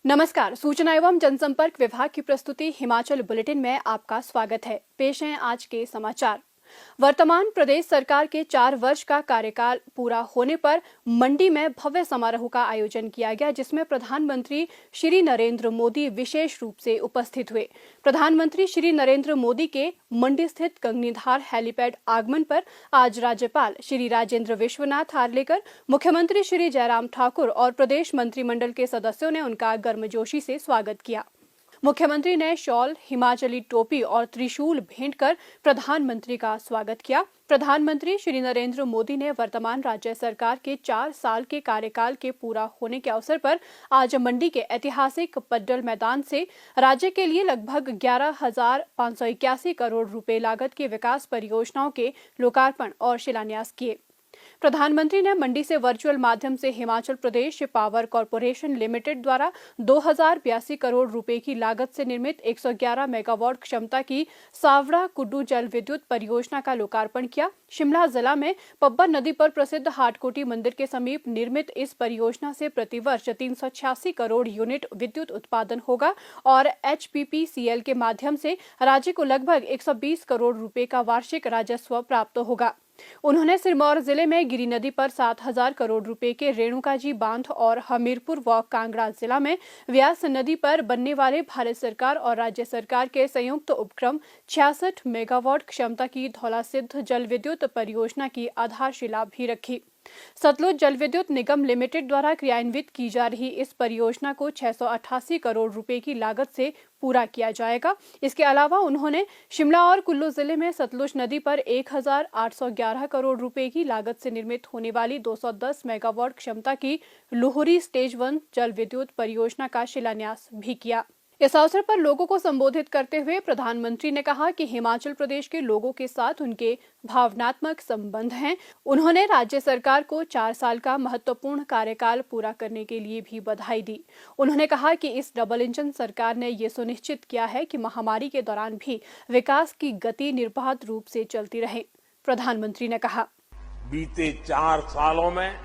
नमस्कार। सूचना एवं जनसंपर्क विभाग की प्रस्तुति हिमाचल बुलेटिन में आपका स्वागत है। पेश हैं आज के समाचार। वर्तमान प्रदेश सरकार के 4 वर्ष का कार्यकाल पूरा होने पर मंडी में भव्य समारोह का आयोजन किया गया, जिसमें प्रधानमंत्री श्री नरेंद्र मोदी विशेष रूप से उपस्थित हुए। प्रधानमंत्री श्री नरेंद्र मोदी के मंडी स्थित कंगनीधार हेलीपैड आगमन पर आज राज्यपाल श्री राजेंद्र विश्वनाथ आर्लेकर, मुख्यमंत्री श्री जयराम ठाकुर और प्रदेश मंत्रिमंडल के सदस्यों ने उनका गर्मजोशी से स्वागत किया। मुख्यमंत्री ने शॉल, हिमाचली टोपी और त्रिशूल भेंट कर प्रधानमंत्री का स्वागत किया। प्रधानमंत्री श्री नरेंद्र मोदी ने वर्तमान राज्य सरकार के 4 साल के कार्यकाल के पूरा होने के अवसर पर आज मंडी के ऐतिहासिक पड्डल मैदान से राज्य के लिए लगभग 11,581 करोड़ रुपए लागत की विकास परियोजनाओं के लोकार्पण और शिलान्यास किए। प्रधानमंत्री ने मंडी से वर्चुअल माध्यम से Himachal Pradesh power corporation limited द्वारा 2,082 करोड़ रुपए की लागत से निर्मित 111 मेगावाट क्षमता की सावड़ा कुड्डू जल विद्युत परियोजना का लोकार्पण किया। शिमला जिला में पब्बर नदी पर प्रसिद्ध हाटकोटी मंदिर के समीप निर्मित इस परियोजना से प्रतिवर्ष 386 करोड़ यूनिट विद्युत उत्पादन होगा और HPPCL के माध्यम से राज्य को लगभग 120 करोड़ रुपए का वार्षिक राजस्व प्राप्त होगा। उन्होंने सिरमौर जिले में गिरी नदी पर 7,000 करोड़ रुपए के रेणुकाजी बांध और हमीरपुर व कांगड़ा जिला में व्यास नदी पर बनने वाले भारत सरकार और राज्य सरकार के संयुक्त उपक्रम 66 मेगावाट क्षमता की धौलासिद्ध जल विद्युत परियोजना की आधारशिला भी रखी। सतलुज जल विद्युत निगम लिमिटेड द्वारा क्रियान्वित की जा रही इस परियोजना को 688 करोड़ रुपए की लागत से पूरा किया जाएगा। इसके अलावा उन्होंने शिमला और कुल्लू जिले में सतलुज नदी पर 1,811 करोड़ रुपए की लागत से निर्मित होने वाली 210 मेगावाट क्षमता की लोहरी स्टेज 1 जल विद्युत परियोजना का शिलान्यास भी किया। इस अवसर पर लोगों को संबोधित करते हुए प्रधानमंत्री ने कहा कि हिमाचल प्रदेश के लोगों के साथ उनके भावनात्मक संबंध हैं। उन्होंने राज्य सरकार को 4 साल का महत्वपूर्ण कार्यकाल पूरा करने के लिए भी बधाई दी। उन्होंने कहा कि इस डबल इंजन सरकार ने ये सुनिश्चित किया है कि महामारी के दौरान भी विकास की गति निर्बाध रूप से चलती रहे। प्रधानमंत्री ने कहा, बीते 4 सालों में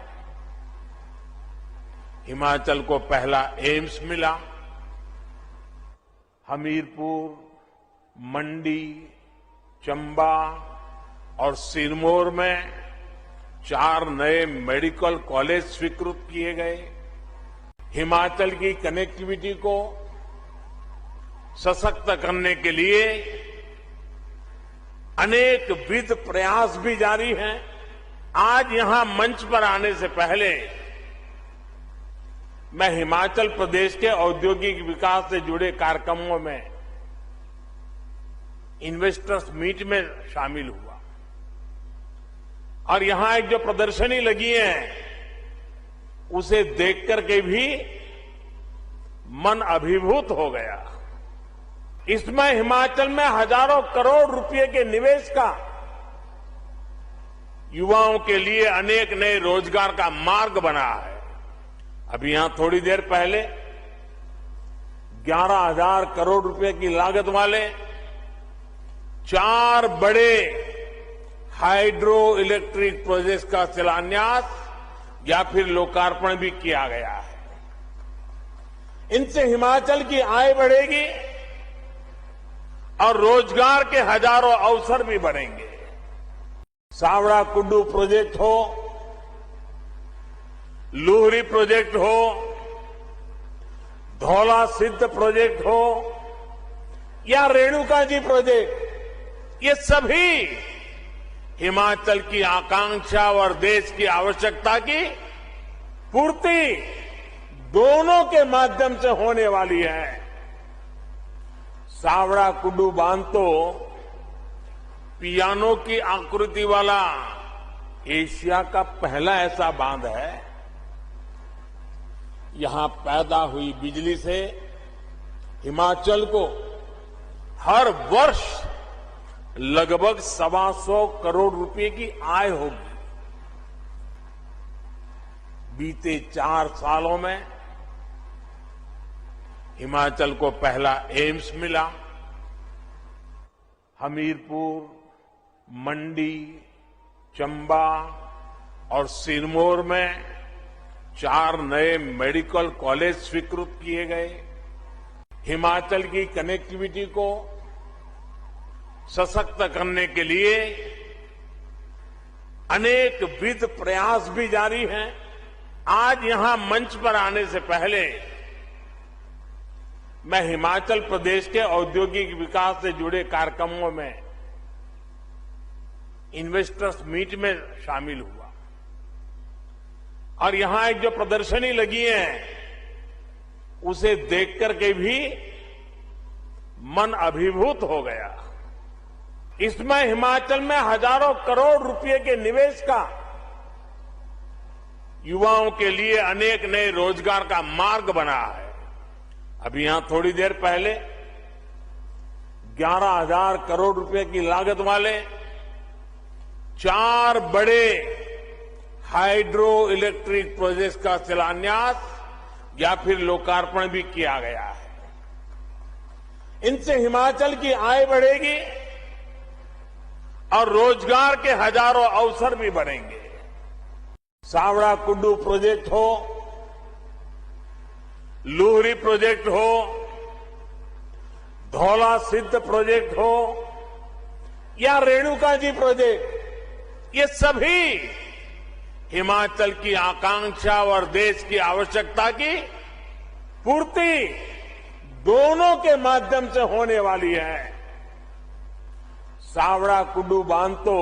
हिमाचल को पहला एम्स मिला। हमीरपुर, मंडी, चंबा और सिरमौर में 4 नए मेडिकल कॉलेज स्वीकृत किए गए। हिमाचल की कनेक्टिविटी को सशक्त करने के लिए अनेक विध प्रयास भी जारी हैं। आज यहां मंच पर आने से पहले मैं हिमाचल प्रदेश के औद्योगिक विकास से जुड़े कार्यक्रमों में इन्वेस्टर्स मीट में शामिल हुआ और यहां एक जो प्रदर्शनी लगी है उसे देख करके भी मन अभिभूत हो गया। इसमें हिमाचल में हजारों करोड़ रुपए के निवेश का, युवाओं के लिए अनेक नए रोजगार का मार्ग बना है। अभी यहां थोड़ी देर पहले 11,000 करोड़ रुपए की लागत वाले 4 बड़े हाइड्रो इलेक्ट्रिक प्रोजेक्ट का शिलान्यास या फिर लोकार्पण भी किया गया है। इनसे हिमाचल की आय बढ़ेगी और रोजगार के हजारों अवसर भी बढ़ेंगे। सावड़ा कुड्डू प्रोजेक्ट हो, लोहरी प्रोजेक्ट हो, धौला सिद्ध प्रोजेक्ट हो या रेणुका जी प्रोजेक्ट, ये सभी हिमाचल की आकांक्षा और देश की आवश्यकता की पूर्ति दोनों के माध्यम से होने वाली है। सावड़ा कुड्डू बांध तो पियानो की आकृति वाला एशिया का पहला ऐसा बांध है। यहां पैदा हुई बिजली से हिमाचल को हर वर्ष लगभग 125 करोड़ रुपए की आय होगी। बीते 4 सालों में हिमाचल को पहला एम्स मिला। हमीरपुर, मंडी, चंबा और सिरमौर में 4 नए मेडिकल कॉलेज स्वीकृत किए गए। हिमाचल की कनेक्टिविटी को सशक्त करने के लिए अनेक विध प्रयास भी जारी हैं। आज यहां मंच पर आने से पहले मैं हिमाचल प्रदेश के औद्योगिक विकास से जुड़े कार्यक्रमों में इन्वेस्टर्स मीट में शामिल हुआ और यहां एक जो प्रदर्शनी लगी है उसे देख करके भी मन अभिभूत हो गया। इसमें हिमाचल में हजारों करोड़ रुपए के निवेश का, युवाओं के लिए अनेक नए रोजगार का मार्ग बना है। अभी यहां थोड़ी देर पहले 11,000 करोड़ रुपए की लागत वाले 4 बड़े हाइड्रो इलेक्ट्रिक प्रोजेक्ट का शिलान्यास या फिर लोकार्पण भी किया गया है। इनसे हिमाचल की आय बढ़ेगी और रोजगार के हजारों अवसर भी बढ़ेंगे। सावड़ा कुड्डू प्रोजेक्ट हो, लूहरी प्रोजेक्ट हो, धौला सिद्ध प्रोजेक्ट हो या रेणुका जी प्रोजेक्ट, ये सभी हिमाचल की आकांक्षा और देश की आवश्यकता की पूर्ति दोनों के माध्यम से होने वाली है। सावड़ा कुड्डू बांध तो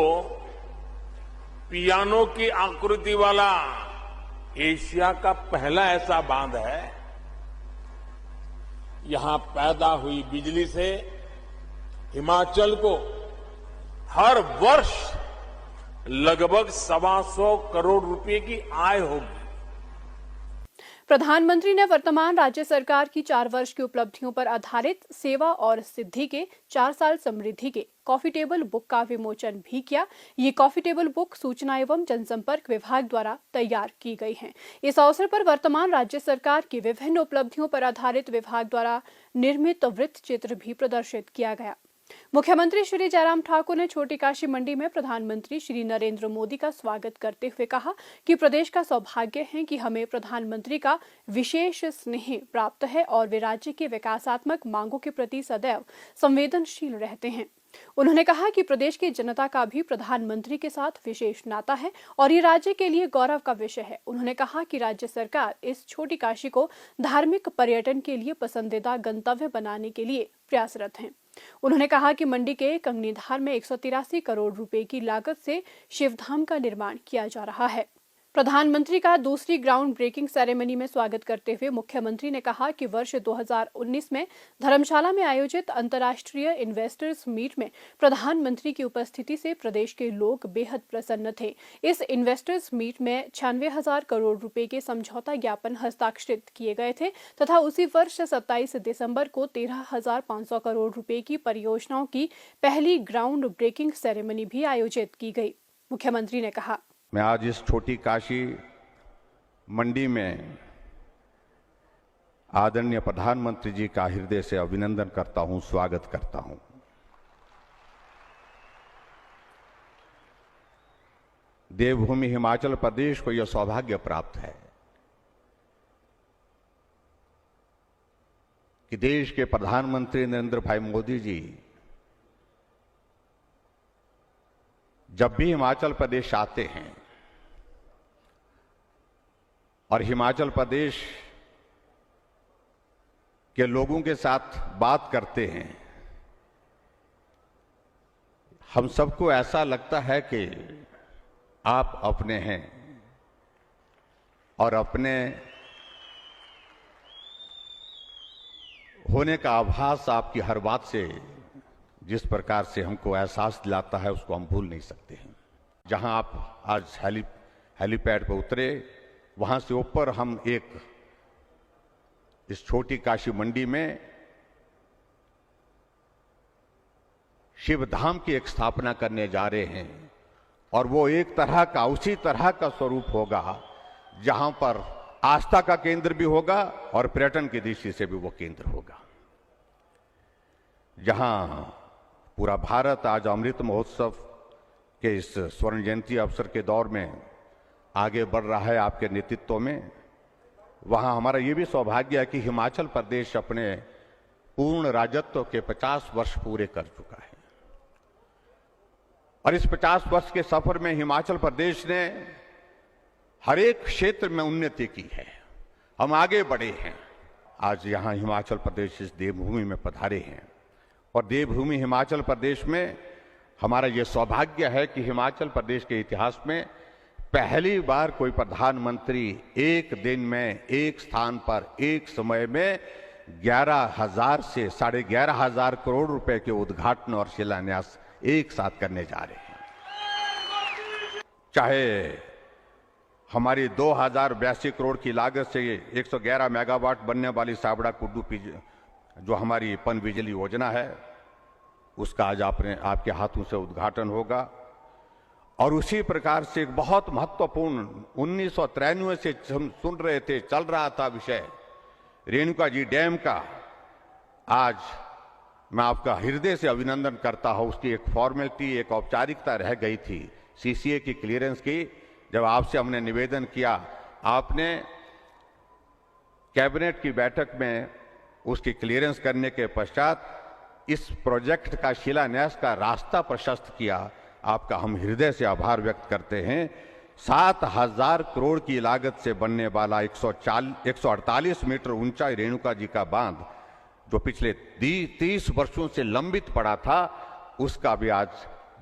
पियानो की आकृति वाला एशिया का पहला ऐसा बांध है। यहां पैदा हुई बिजली से हिमाचल को हर वर्ष लगभग 125 करोड़ रुपए की आय होगी। प्रधानमंत्री ने वर्तमान राज्य सरकार की 4 वर्ष की उपलब्धियों पर आधारित सेवा और सिद्धि के 4 साल समृद्धि के कॉफी टेबल बुक का विमोचन भी किया। ये कॉफी टेबल बुक सूचना एवं जनसंपर्क विभाग द्वारा तैयार की गई है। इस अवसर पर वर्तमान राज्य सरकार की विभिन्न उपलब्धियों पर आधारित विभाग द्वारा निर्मित वृत्त चित्र भी प्रदर्शित किया गया। मुख्यमंत्री श्री जयराम ठाकुर ने छोटी काशी मंडी में प्रधानमंत्री श्री नरेंद्र मोदी का स्वागत करते हुए कहा कि प्रदेश का सौभाग्य है कि हमें प्रधानमंत्री का विशेष स्नेह प्राप्त है और वे राज्य के विकासात्मक मांगों के प्रति सदैव संवेदनशील रहते हैं। उन्होंने कहा कि प्रदेश की जनता का भी प्रधानमंत्री के साथ विशेष नाता है और ये राज्य के लिए गौरव का विषय है। उन्होंने कहा कि राज्य सरकार इस छोटी काशी को धार्मिक पर्यटन के लिए पसंदीदा गंतव्य बनाने के लिए प्रयासरत है। उन्होंने कहा कि मंडी के कंगनीधार में 183 करोड़ रुपए की लागत से शिवधाम का निर्माण किया जा रहा है। प्रधानमंत्री का दूसरी ग्राउंड ब्रेकिंग सेरेमनी में स्वागत करते हुए मुख्यमंत्री ने कहा कि वर्ष 2019 में धर्मशाला में आयोजित अंतर्राष्ट्रीय इन्वेस्टर्स मीट में प्रधानमंत्री की उपस्थिति से प्रदेश के लोग बेहद प्रसन्न थे। इस इन्वेस्टर्स मीट में 96,000 करोड़ रुपए के समझौता ज्ञापन हस्ताक्षरित किए गए थे तथा उसी वर्ष 27 दिसंबर को 13,500 करोड़ रुपए की परियोजनाओं की पहली ग्राउंड ब्रेकिंग सेरेमनी भी आयोजित की गई। मुख्यमंत्री ने कहा, मैं आज इस छोटी काशी मंडी में आदरणीय प्रधानमंत्री जी का हृदय से अभिनंदन करता हूं, स्वागत करता हूं। देवभूमि हिमाचल प्रदेश को यह सौभाग्य प्राप्त है कि देश के प्रधानमंत्री नरेंद्र भाई मोदी जी जब भी हिमाचल प्रदेश आते हैं और हिमाचल प्रदेश के लोगों के साथ बात करते हैं, हम सबको ऐसा लगता है कि आप अपने हैं और अपने होने का आभास आपकी हर बात से जिस प्रकार से हमको एहसास दिलाता है उसको हम भूल नहीं सकते हैं। जहां आप आज हेलीपैड पर उतरे, वहां से ऊपर हम इस छोटी काशी मंडी में शिवधाम की एक स्थापना करने जा रहे हैं और वो एक तरह का उसी तरह का स्वरूप होगा जहां पर आस्था का केंद्र भी होगा और पर्यटन की दृष्टि से भी वो केंद्र होगा। जहां पूरा भारत आज अमृत महोत्सव के इस स्वर्ण जयंती अवसर के दौर में आगे बढ़ रहा है आपके नेतृत्व में, वहां हमारा ये भी सौभाग्य है कि हिमाचल प्रदेश अपने पूर्ण राजत्व के 50 वर्ष पूरे कर चुका है और इस 50 वर्ष के सफर में हिमाचल प्रदेश ने हर एक क्षेत्र में उन्नति की है। हम आगे बढ़े हैं। आज यहां हिमाचल प्रदेश इस देवभूमि में पधारे हैं और देवभूमि हिमाचल प्रदेश में हमारा यह सौभाग्य है कि हिमाचल प्रदेश के इतिहास में पहली बार कोई प्रधानमंत्री एक दिन में एक स्थान पर एक समय में 11,000 से 11,500 करोड़ रुपए के उद्घाटन और शिलान्यास एक साथ करने जा रहे हैं। चाहे हमारी 2082 करोड़ की लागत से 111 मेगावाट बनने वाली साबड़ा कुड्डू जो हमारी पन बिजली योजना है, उसका आज आपके हाथों से उद्घाटन होगा। और उसी प्रकार से एक बहुत महत्वपूर्ण 1993 से हम सुन रहे थे, चल रहा था विषय रेणुका जी डैम का। आज मैं आपका हृदय से अभिनंदन करता हूं। उसकी एक फॉर्मेलिटी, एक औपचारिकता रह गई थी सीसीए की क्लियरेंस की। जब आपसे हमने निवेदन किया, आपने कैबिनेट की बैठक में उसकी क्लियरेंस करने के पश्चात इस प्रोजेक्ट का शिलान्यास का रास्ता प्रशस्त किया। आपका हम हृदय से आभार व्यक्त करते हैं। 7,000 करोड़ की लागत से बनने वाला 148 मीटर ऊंचा रेणुका जी का बांध, जो पिछले 30 वर्षों से लंबित पड़ा था, उसका भी आज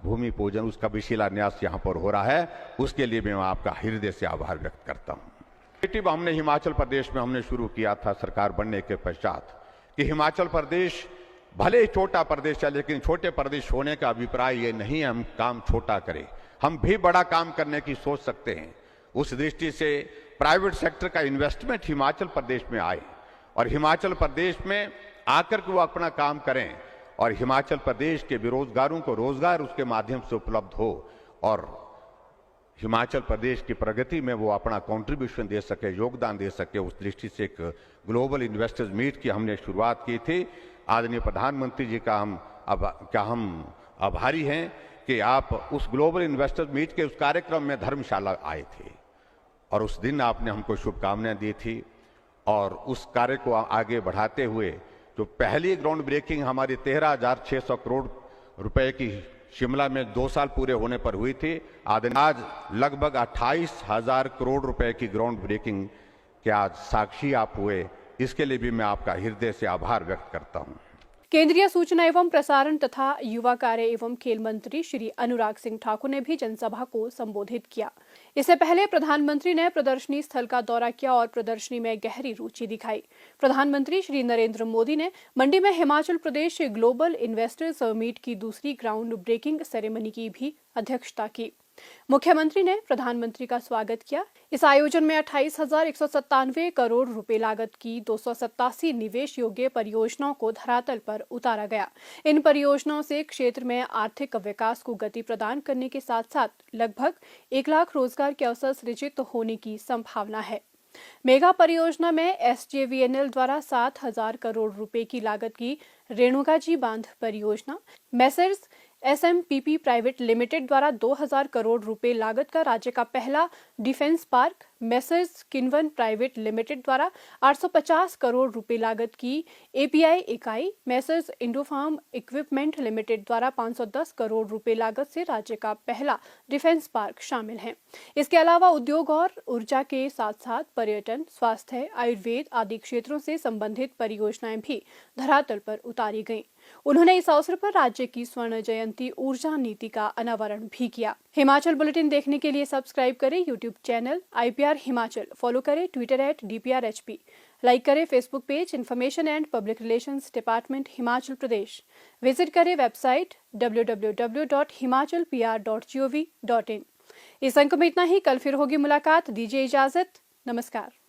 भूमि पूजन, उसका भी शिलान्यास यहां पर हो रहा है। उसके लिए मैं आपका हृदय से आभार व्यक्त करता हूं। इनिशिएटिव हमने हिमाचल प्रदेश में हमने शुरू किया था सरकार बनने के पश्चात कि हिमाचल प्रदेश भले ही छोटा प्रदेश है, लेकिन छोटे प्रदेश होने का अभिप्राय ये नहीं है हम काम छोटा करें, हम भी बड़ा काम करने की सोच सकते हैं। उस दृष्टि से प्राइवेट सेक्टर का इन्वेस्टमेंट हिमाचल प्रदेश में आए और हिमाचल प्रदेश में आकर के वो अपना काम करें और हिमाचल प्रदेश के बेरोजगारों को रोजगार उसके माध्यम से उपलब्ध हो और हिमाचल प्रदेश की प्रगति में वो अपना कंट्रीब्यूशन दे सके, योगदान दे सके। उस दृष्टि से एक ग्लोबल इन्वेस्टर्स मीट की हमने शुरुआत की थी। आदरणीय प्रधानमंत्री जी का हम आभारी हैं कि आप उस ग्लोबल इन्वेस्टर्स मीट के उस कार्यक्रम में धर्मशाला आए थे और उस दिन आपने हमको शुभकामनाएं दी थी और उस कार्य को आगे बढ़ाते हुए जो पहली ग्राउंड ब्रेकिंग हमारी 13,600 करोड़ रुपए की शिमला में 2 साल पूरे होने पर हुई थी, आज लगभग 28,000 करोड़ रुपए की ग्राउंड ब्रेकिंग के आज साक्षी आप हुए। इसके लिए भी मैं आपका हृदय से आभार व्यक्त करता हूं। केंद्रीय सूचना एवं प्रसारण तथा युवा कार्य एवं खेल मंत्री श्री अनुराग सिंह ठाकुर ने भी जनसभा को संबोधित किया। इससे पहले प्रधानमंत्री ने प्रदर्शनी स्थल का दौरा किया और प्रदर्शनी में गहरी रुचि दिखाई। प्रधानमंत्री श्री नरेंद्र मोदी ने मंडी में Himachal Pradesh global investors meet की दूसरी ग्राउंड ब्रेकिंग सेरेमनी की भी अध्यक्षता की। मुख्यमंत्री ने प्रधानमंत्री का स्वागत किया। इस आयोजन में 28,197 करोड़ रुपए लागत की 287 निवेश योग्य परियोजनाओं को धरातल पर उतारा गया। इन परियोजनाओं से क्षेत्र में आर्थिक विकास को गति प्रदान करने के साथ साथ लगभग 1 लाख रोजगार के अवसर सृजित होने की संभावना है। मेगा परियोजना में SJVNL द्वारा 7,000 करोड़ रुपए की लागत की रेणुका जी बांध परियोजना, मेसर्स SMPP प्राइवेट लिमिटेड द्वारा 2,000 करोड़ रुपए लागत का राज्य का पहला डिफेंस पार्क, मेसर्स किन्वन प्राइवेट लिमिटेड द्वारा 850 करोड़ रुपए लागत की API इकाई, मेसर्स इंडोफार्म इक्विपमेंट लिमिटेड द्वारा 510 करोड़ रुपए लागत से राज्य का पहला डिफेंस पार्क शामिल हैं। इसके अलावा उद्योग और ऊर्जा के साथ साथ पर्यटन, स्वास्थ्य, आयुर्वेद आदि क्षेत्रों से संबंधित परियोजनाएं भी धरातल पर उतारी गईं। उन्होंने इस अवसर पर राज्य की स्वर्ण जयंती ऊर्जा नीति का अनावरण भी किया। हिमाचल बुलेटिन देखने के लिए सब्सक्राइब करें YouTube channel IPR Himachal, follow करें ट्विटर @DPRHP, लाइक करें Facebook page information and public relations department Himachal Pradesh, visit करें वेबसाइट www.himachalpr.gov.in। इस अंक में इतना ही। कल फिर होगी मुलाकात। दीजिए इजाजत। नमस्कार।